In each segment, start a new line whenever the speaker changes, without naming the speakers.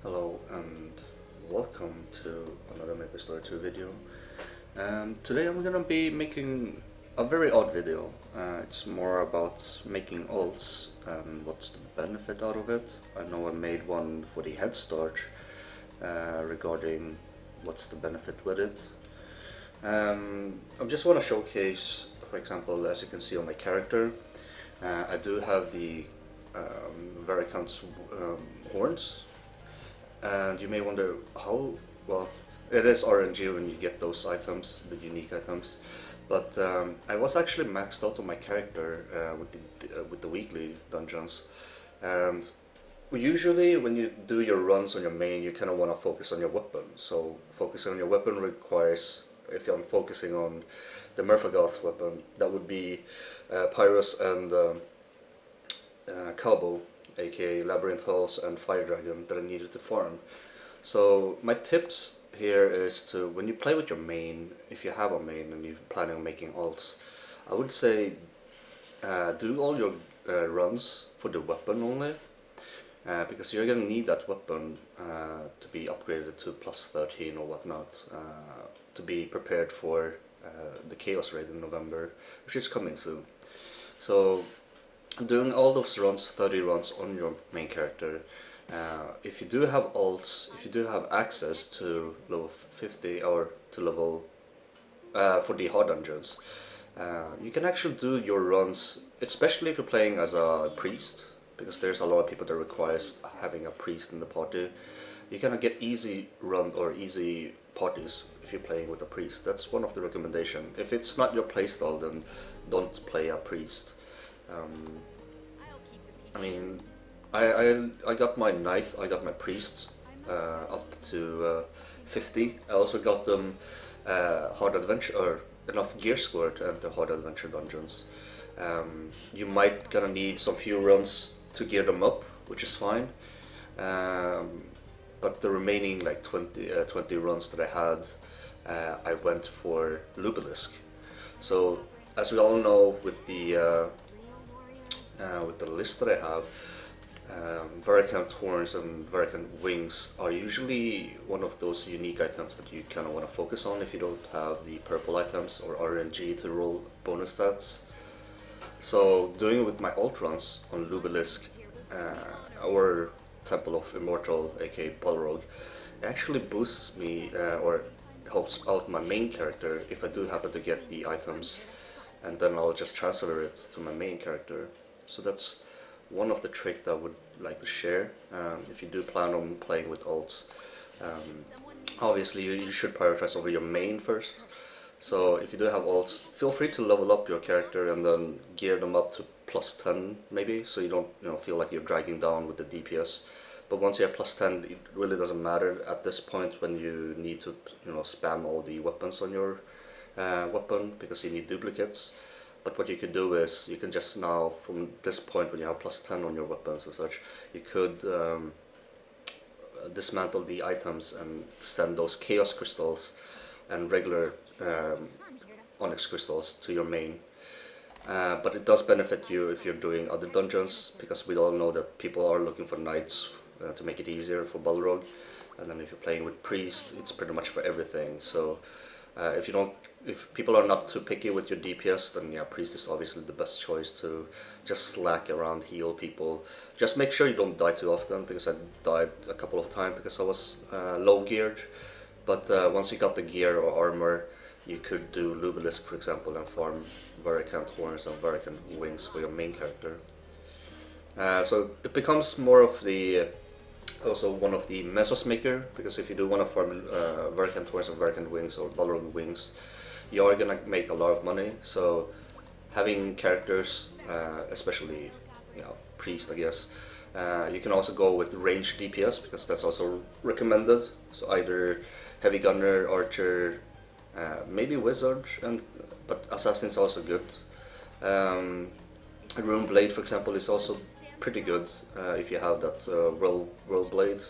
Hello and welcome to another Maplestory 2 video. Today I'm gonna be making a very odd video. It's more about making ults and what's the benefit out of it. I know I made one for the head start regarding what's the benefit with it. I just want to showcase, for example, as you can see on my character, I do have the Varrekant Horns. And you may wonder how, well, it is RNG when you get those items, the unique items. But I was actually maxed out on my character with the weekly dungeons. And usually when you do your runs on your main, you kind of want to focus on your weapon. So focusing on your weapon requires, if I'm focusing on the Murphagoth weapon, that would be Pyrus and Cowboy, aka Labyrinth Halls and Fire Dragon, that I needed to farm. So my tips here is to, when you play with your main, if you have a main and you're planning on making ults, I would say do all your runs for the weapon only, because you're gonna need that weapon to be upgraded to plus 13 or whatnot, to be prepared for the Chaos Raid in November, which is coming soon. So doing all those runs, 30 runs on your main character, if you do have ults, if you do have access to level 50 or to level for the hard dungeons, you can actually do your runs, especially if you're playing as a priest, because there's a lot of people that requires having a priest in the party. You can get easy run or easy parties if you're playing with a priest. That's one of the recommendations. If it's not your playstyle, then don't play a priest. I mean, I got my knight, I got my priest up to 50. I also got them hard adventure, or enough gear score to enter hard adventure dungeons. You might gonna need some few runs to gear them up, which is fine. But the remaining like 20 runs that I had, I went for Lubelisk. So as we all know, with the list that I have, Varrekant Horns and Varrekant Wings are usually one of those unique items that you kind of want to focus on if you don't have the purple items or RNG to roll bonus stats. So doing it with my ult runs on Lubelisk or Temple of Immortal, aka Balrog, it actually boosts me or helps out my main character if I do happen to get the items, and then I'll just transfer it to my main character. So that's one of the tricks that I would like to share. If you do plan on playing with ults, obviously you should prioritize over your main first. So if you do have ults, feel free to level up your character and then gear them up to plus 10 maybe, so you don't feel like you're dragging down with the DPS. But once you have plus 10, it really doesn't matter at this point when you need to spam all the weapons on your weapon, because you need duplicates. But what you could do is, you can just now, from this point when you have plus 10 on your weapons and such, you could dismantle the items and send those chaos crystals and regular onyx crystals to your main. But it does benefit you if you're doing other dungeons, because we all know that people are looking for knights to make it easier for Balrog. And then if you're playing with priest, it's pretty much for everything. So if people are not too picky with your DPS, then yeah, priest is obviously the best choice to just slack around, heal people. Just make sure you don't die too often, because I died a couple of times because I was low geared. But once you got the gear or armor, you could do Lubelisk, for example, and farm Varrekant Horns and Varrekant Wings for your main character. So it becomes more of the also one of the Mesos maker, because if you do want to farm Varrekant Horns and Varrekant Wings or Balrog Wings, you are gonna make a lot of money. So having characters, especially priest, I guess, you can also go with ranged DPS, because that's also recommended. So either heavy gunner, archer, maybe wizard, but assassin's also good. Rune blade, for example, is also pretty good if you have that whirl blade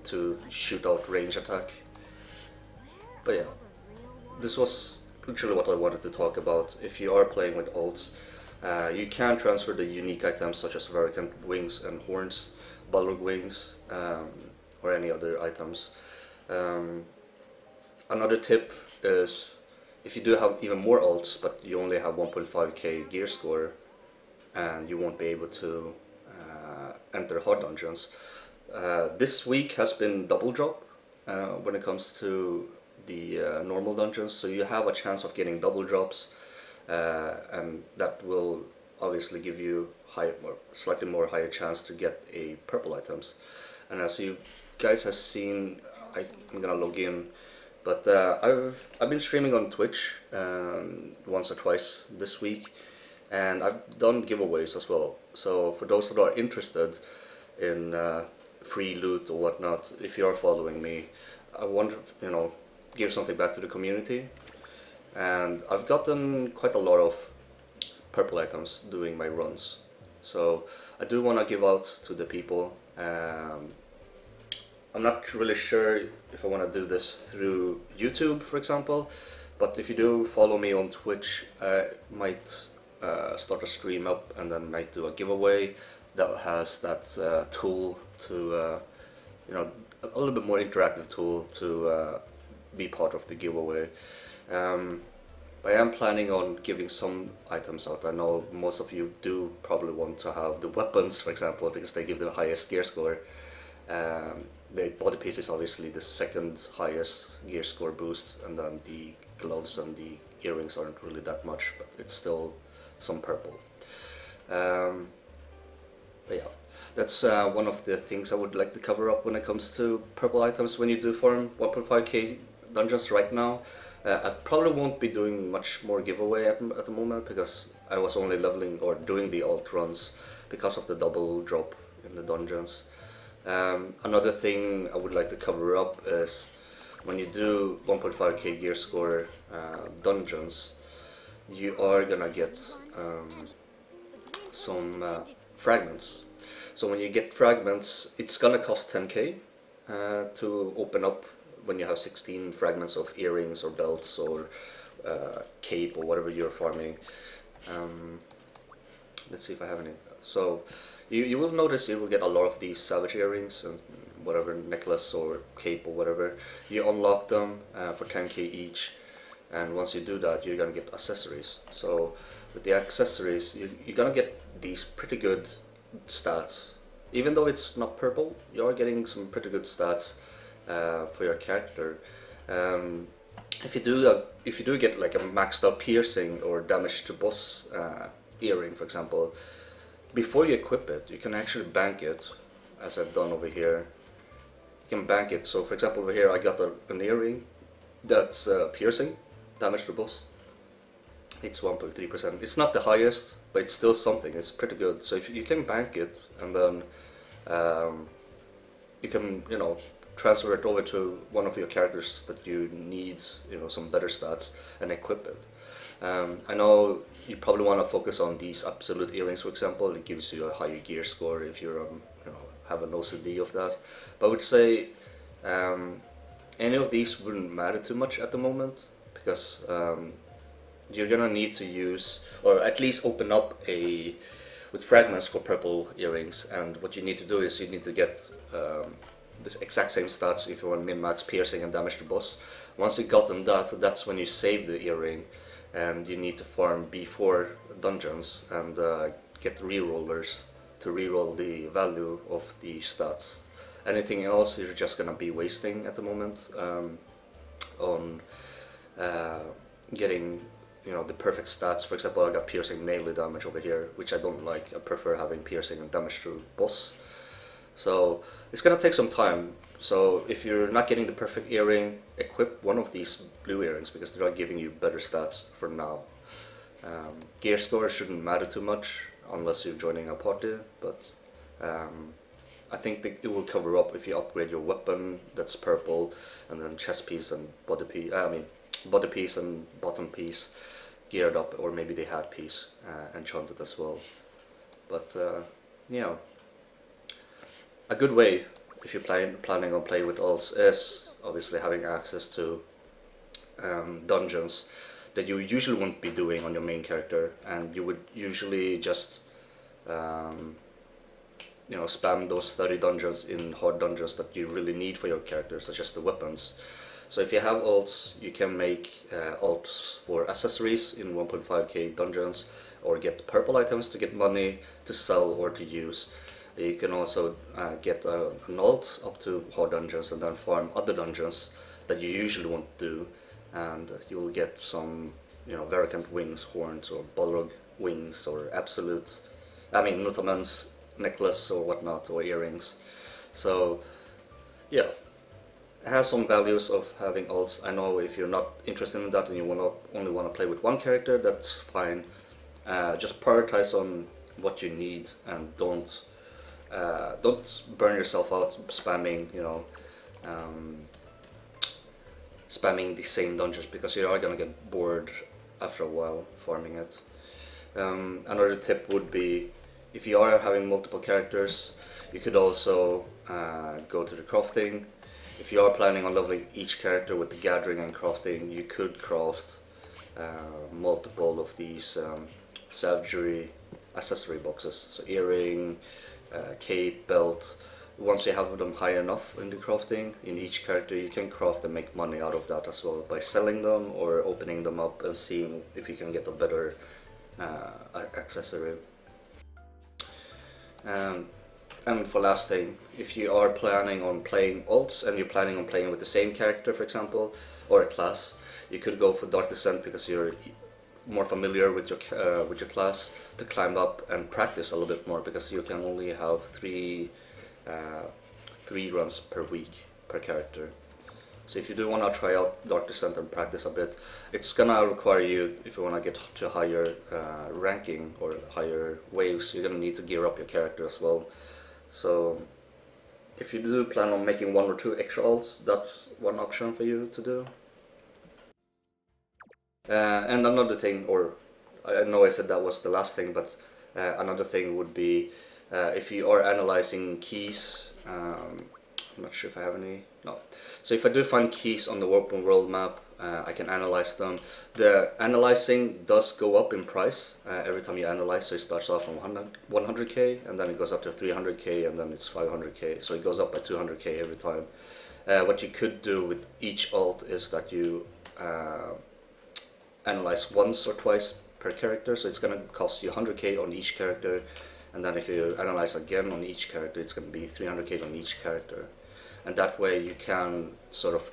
to shoot out range attack. But yeah, this was literally what I wanted to talk about. If you are playing with ults, You can transfer the unique items such as Varrekant Wings and Horns Balrog wings or any other items. Another tip is, if you do have even more alts but you only have 1.5k gear score and you won't be able to enter hard dungeons, this week has been double drop when it comes to the normal dungeons, so you have a chance of getting double drops, and that will obviously give you slightly more higher chance to get a purple items. And as you guys have seen, I'm gonna log in, but I've been streaming on Twitch once or twice this week, and I've done giveaways as well. So for those that are interested in free loot or whatnot, if you are following me, I want to give something back to the community, and I've gotten quite a lot of purple items doing my runs. So I do want to give out to the people. I'm not really sure if I want to do this through YouTube, for example, but if you do follow me on Twitch, I might start a stream up and then might do a giveaway that has that tool to, a little bit more interactive tool to be part of the giveaway. I am planning on giving some items out. I know most of you do probably want to have the weapons, for example, because they give the highest gear score. The body piece is obviously the second highest gear score boost, and then the gloves and the earrings aren't really that much, but it's still some purple. But yeah, that's one of the things I would like to cover up when it comes to purple items. When you do farm 1.5k dungeons right now, I probably won't be doing much more giveaway at the moment, because I was only leveling or doing the alt runs because of the double drop in the dungeons. Another thing I would like to cover up is, when you do 1.5k gear score dungeons, you are gonna get some fragments. So when you get fragments, it's gonna cost 10k to open up when you have 16 fragments of earrings or belts or cape or whatever you're farming. Let's see if I have any. So you will notice you will get a lot of these savage earrings and whatever necklace or cape or whatever. You unlock them for 10k each, and once you do that, you're gonna get accessories. So with the accessories, you're gonna get these pretty good stats. Even though it's not purple, you are getting some pretty good stats for your character. If you do get like a maxed out piercing or damage to boss earring, for example, before you equip it, you can actually bank it, as I've done over here. You can bank it. So for example, over here I got an earring that's piercing, damage to boss. It's 1.3%. It's not the highest, but it's still something. It's pretty good. So if you can bank it, and then you can transfer it over to one of your characters that you need some better stats, and equip it. I know you probably want to focus on these absolute earrings, for example. It gives you a higher gear score if you're have an OCD of that. But I would say any of these wouldn't matter too much at the moment, because you're gonna need to use, or at least open up with fragments for purple earrings. And what you need to do is you need to get this exact same stats if you want min-max piercing and damage to boss. Once you've gotten that, that's when you save the earring, and you need to farm B4 dungeons and get rerollers to reroll the value of the stats. Anything else you're just gonna be wasting at the moment on getting the perfect stats. For example, I got piercing melee damage over here, which I don't like. I prefer having piercing and damage to boss. So it's gonna take some time. So if you're not getting the perfect earring, equip one of these blue earrings, because they're giving you better stats for now. Gear score shouldn't matter too much unless you're joining a party, but I think that it will cover up if you upgrade your weapon that's purple, and then chest piece and body piece. Body piece and bottom piece geared up, or maybe the hat piece enchanted as well. But a good way, if you're planning on playing with alts, is obviously having access to dungeons that you usually wouldn't be doing on your main character, and you would usually just you know, spam those 30 dungeons in hard dungeons that you really need for your character, such as the weapons. So if you have alts, you can make alts for accessories in 1.5k dungeons, or get purple items to get money to sell or to use. You can also get an alt up to hard dungeons and then farm other dungeons that you usually won't do, and you'll get some, you know, Varrekant wings, horns, or Balrog wings, or Nutaman's necklace or whatnot, or earrings. So yeah, it has some values of having alts. I know if you're not interested in that and you only want to play with one character, that's fine. Just prioritize on what you need, and don't burn yourself out spamming, you know, spamming the same dungeons, because you are gonna get bored after a while farming it. Another tip would be, if you are having multiple characters, you could also go to the crafting. If you are planning on leveling each character with the gathering and crafting, you could craft multiple of these savagery accessory boxes. So earring, cape, belt. Once you have them high enough in the crafting in each character, you can craft and make money out of that as well, by selling them or opening them up and seeing if you can get a better accessory. And for last thing, if you are planning on playing alts and you're planning on playing with the same character, for example, or a class, you could go for Dark Descent, because you're more familiar with your class, to climb up and practice a little bit more, because you can only have three runs per week per character. So if you do want to try out Dark Descent and practice a bit, it's gonna require you, if you want to get to higher ranking or higher waves, you're gonna need to gear up your character as well. So if you do plan on making 1 or 2 extra alts, that's one option for you to do. And another thing, or I know I said that was the last thing, but another thing would be, if you are analyzing keys, I'm not sure if I have any, no. So if I do find keys on the open world map, I can analyze them. The analyzing does go up in price every time you analyze, so it starts off from 100k, and then it goes up to 300k, and then it's 500k, so it goes up by 200k every time. What you could do with each alt is that you analyze once or twice per character, so it's going to cost you 100k on each character, and then if you analyze again on each character, it's going to be 300k on each character. And that way you can sort of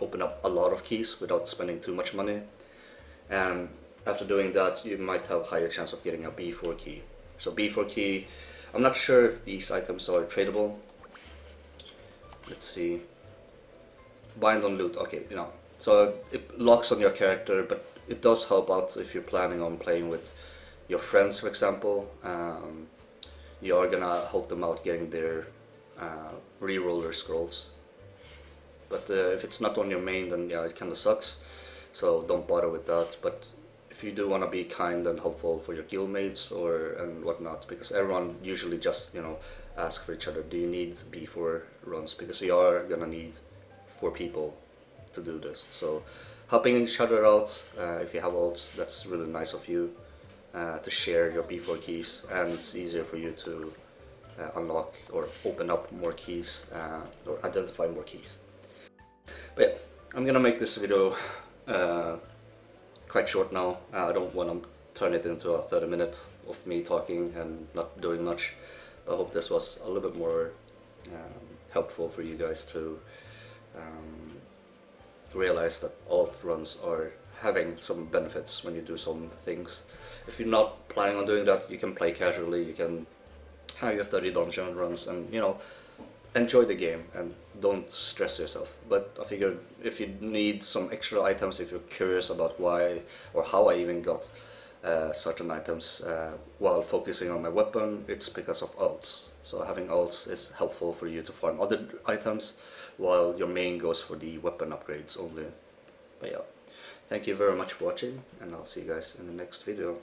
open up a lot of keys without spending too much money, and after doing that you might have a higher chance of getting a B4 key. So B4 key, I'm not sure if these items are tradable. Let's see. Bind on loot, okay, you know, so it locks on your character, but it does help out if you're planning on playing with your friends, for example. You are gonna help them out getting their reroller scrolls. But if it's not on your main, then yeah, it kinda sucks, so don't bother with that. But if you do want to be kind and helpful for your guildmates and whatnot, because everyone usually just, you know, ask for each other, do you need B4 runs, because we are gonna need 4 people to do this. So helping each other out, if you have alts, that's really nice of you to share your B4 keys, and it's easier for you to unlock or open up more keys or identify more keys. But yeah, I'm gonna make this video quite short now. I don't want to turn it into a 30 minutes of me talking and not doing much. I hope this was a little bit more helpful for you guys to realize that alt runs are having some benefits when you do some things. If you're not planning on doing that, you can play casually, you can have your 30 dungeon runs and, you know, enjoy the game and don't stress yourself. But I figured if you need some extra items, if you're curious about why or how I even got certain items while focusing on my weapon, it's because of alts. So having alts is helpful for you to farm other items while your main goes for the weapon upgrades only. But yeah, thank you very much for watching, and I'll see you guys in the next video.